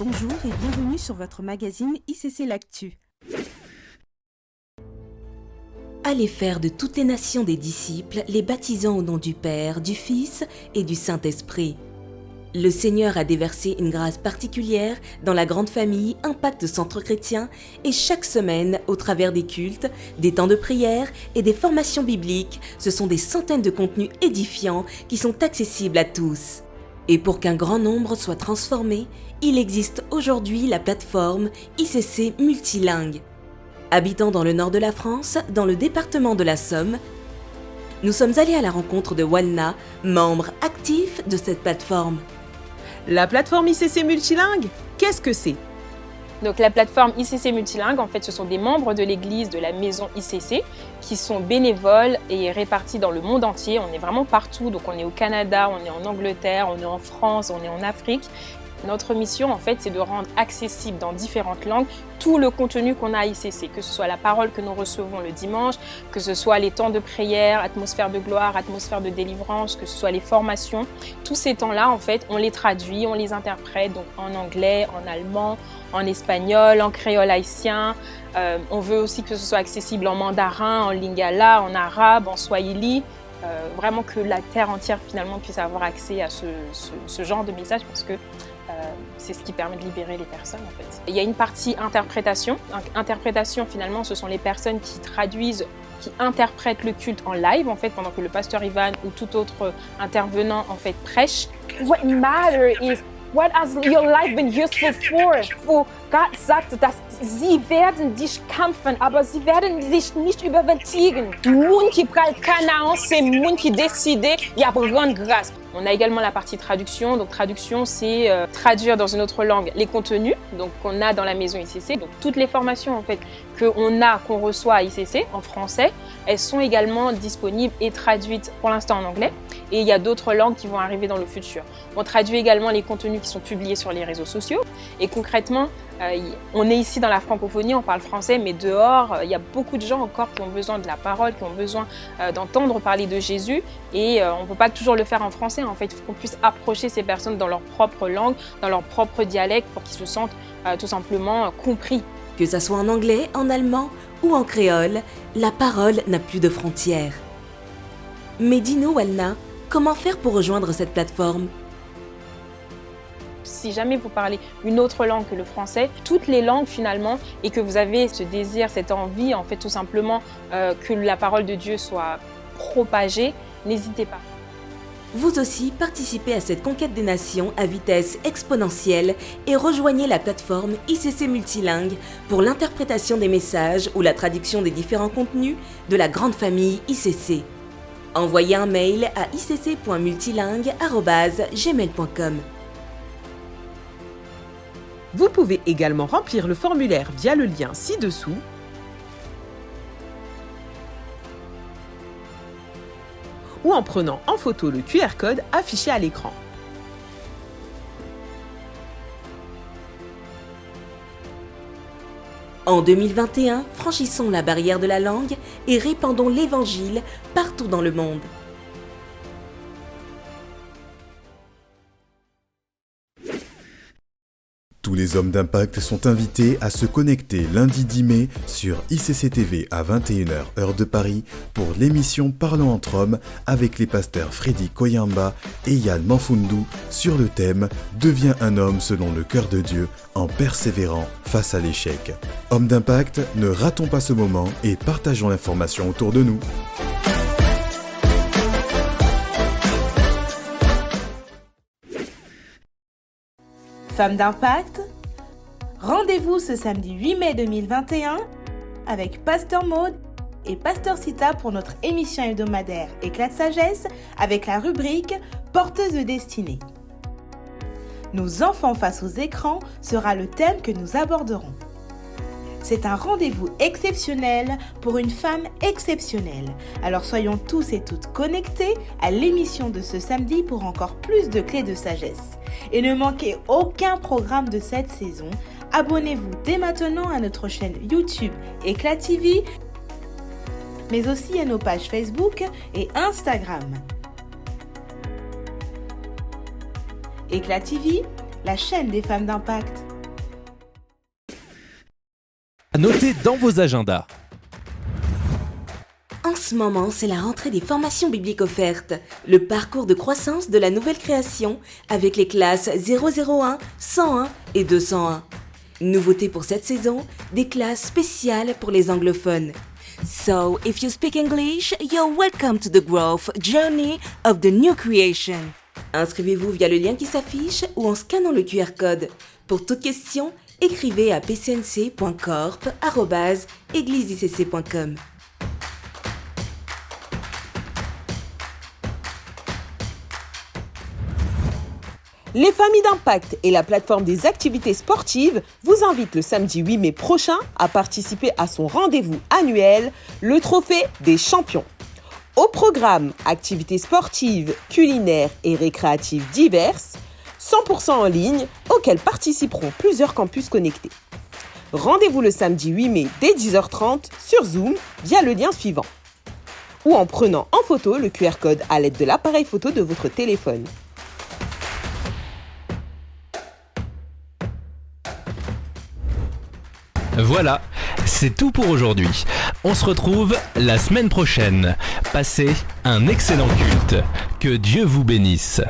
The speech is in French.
Bonjour et bienvenue sur votre magazine ICC L'Actu. Allez faire de toutes les nations des disciples, les baptisant au nom du Père, du Fils et du Saint-Esprit. Le Seigneur a déversé une grâce particulière dans la grande famille Impact Centre Chrétien et chaque semaine, au travers des cultes, des temps de prière et des formations bibliques, ce sont des centaines de contenus édifiants qui sont accessibles à tous. Et pour qu'un grand nombre soit transformé, il existe aujourd'hui la plateforme ICC Multilingue. Habitant dans le nord de la France, dans le département de la Somme, nous sommes allés à la rencontre de Walna, membre actif de cette plateforme. La plateforme ICC Multilingue, qu'est-ce que c'est ? Donc la plateforme ICC Multilingue, en fait, ce sont des membres de l'église de la maison ICC qui sont bénévoles et répartis dans le monde entier. On est vraiment partout, donc on est au Canada, on est en Angleterre, on est en France, on est en Afrique. Notre mission, en fait, c'est de rendre accessible dans différentes langues tout le contenu qu'on a à ICC, que ce soit la parole que nous recevons le dimanche, que ce soit les temps de prière, atmosphère de gloire, atmosphère de délivrance, que ce soit les formations. Tous ces temps-là, en fait, on les traduit, on les interprète donc en anglais, en allemand, en espagnol, en créole haïtien. On veut aussi que ce soit accessible en mandarin, en lingala, en arabe, en swahili. Vraiment que la terre entière finalement puisse avoir accès à ce genre de message parce que c'est ce qui permet de libérer les personnes en fait. Il y a une partie interprétation. Interprétation finalement ce sont les personnes qui traduisent, qui interprètent le culte en live en fait pendant que le pasteur Ivan ou tout autre intervenant en fait prêche. What matter is what has your life been useful for? Wo Gott sagt, dass sie werden dich kämpfen, aber sie werden dich nicht überwältigen. Moun qui pral Canaan, c'est moun qui décide y a prendre grâce. On a également la partie traduction. Donc traduction, c'est traduire dans une autre langue les contenus donc qu'on a dans la maison ICC. Donc toutes les formations en fait qu'on reçoit à ICC en français, elles sont également disponibles et traduites pour l'instant en anglais. Et il y a d'autres langues qui vont arriver dans le futur. On traduit également les contenus qui sont publiés sur les réseaux sociaux. Et concrètement, on est ici dans la francophonie, on parle français, mais dehors, il y a beaucoup de gens encore qui ont besoin de la parole, qui ont besoin d'entendre parler de Jésus. Et on ne peut pas toujours le faire en français. En fait, il faut qu'on puisse approcher ces personnes dans leur propre langue, dans leur propre dialecte, pour qu'ils se sentent tout simplement compris. Que ça soit en anglais, en allemand ou en créole, la parole n'a plus de frontières. Mais dis-nous, Walna, comment faire pour rejoindre cette plateforme ? Si jamais vous parlez une autre langue que le français, toutes les langues finalement, et que vous avez ce désir, cette envie, en fait tout simplement que la parole de Dieu soit propagée, n'hésitez pas. Vous aussi participez à cette conquête des nations à vitesse exponentielle et rejoignez la plateforme ICC Multilingue pour l'interprétation des messages ou la traduction des différents contenus de la grande famille ICC. Envoyez un mail à icc.multilingue@gmail.com. Vous pouvez également remplir le formulaire via le lien ci-dessous ou en prenant en photo le QR code affiché à l'écran. En 2021, franchissons la barrière de la langue et répandons l'Évangile partout dans le monde. Tous les hommes d'impact sont invités à se connecter lundi 10 mai sur ICC TV à 21h heure de Paris pour l'émission Parlons entre hommes avec les pasteurs Freddy Koyamba et Yann Manfundu sur le thème « Deviens un homme selon le cœur de Dieu en persévérant face à l'échec ». Hommes d'impact, ne ratons pas ce moment et partageons l'information autour de nous. Femmes d'impact, rendez-vous ce samedi 8 mai 2021 avec Pasteur Maud et Pasteur Sita pour notre émission hebdomadaire Éclat de sagesse avec la rubrique Porteuse de destinée. Nos enfants face aux écrans sera le thème que nous aborderons. C'est un rendez-vous exceptionnel pour une femme exceptionnelle. Alors soyons tous et toutes connectés à l'émission de ce samedi pour encore plus de clés de sagesse. Et ne manquez aucun programme de cette saison. Abonnez-vous dès maintenant à notre chaîne YouTube Éclat TV, mais aussi à nos pages Facebook et Instagram. Éclat TV, la chaîne des femmes d'impact. À noter dans vos agendas. En ce moment, c'est la rentrée des formations bibliques offertes, le parcours de croissance de la nouvelle création avec les classes 001, 101 et 201. Nouveauté pour cette saison, des classes spéciales pour les anglophones. So, if you speak English, you're welcome to the growth journey of the new creation. Inscrivez-vous via le lien qui s'affiche ou en scannant le QR code. Pour toute question, écrivez à pcnc.corp@égliseicc.com. Les familles d'impact et la plateforme des activités sportives vous invitent le samedi 8 mai prochain à participer à son rendez-vous annuel, le Trophée des champions. Au programme, activités sportives, culinaires et récréatives diverses, 100% en ligne, auxquelles participeront plusieurs campus connectés. Rendez-vous le samedi 8 mai dès 10h30 sur Zoom via le lien suivant. Ou en prenant en photo le QR code à l'aide de l'appareil photo de votre téléphone. Voilà, c'est tout pour aujourd'hui. On se retrouve la semaine prochaine. Passez un excellent culte. Que Dieu vous bénisse.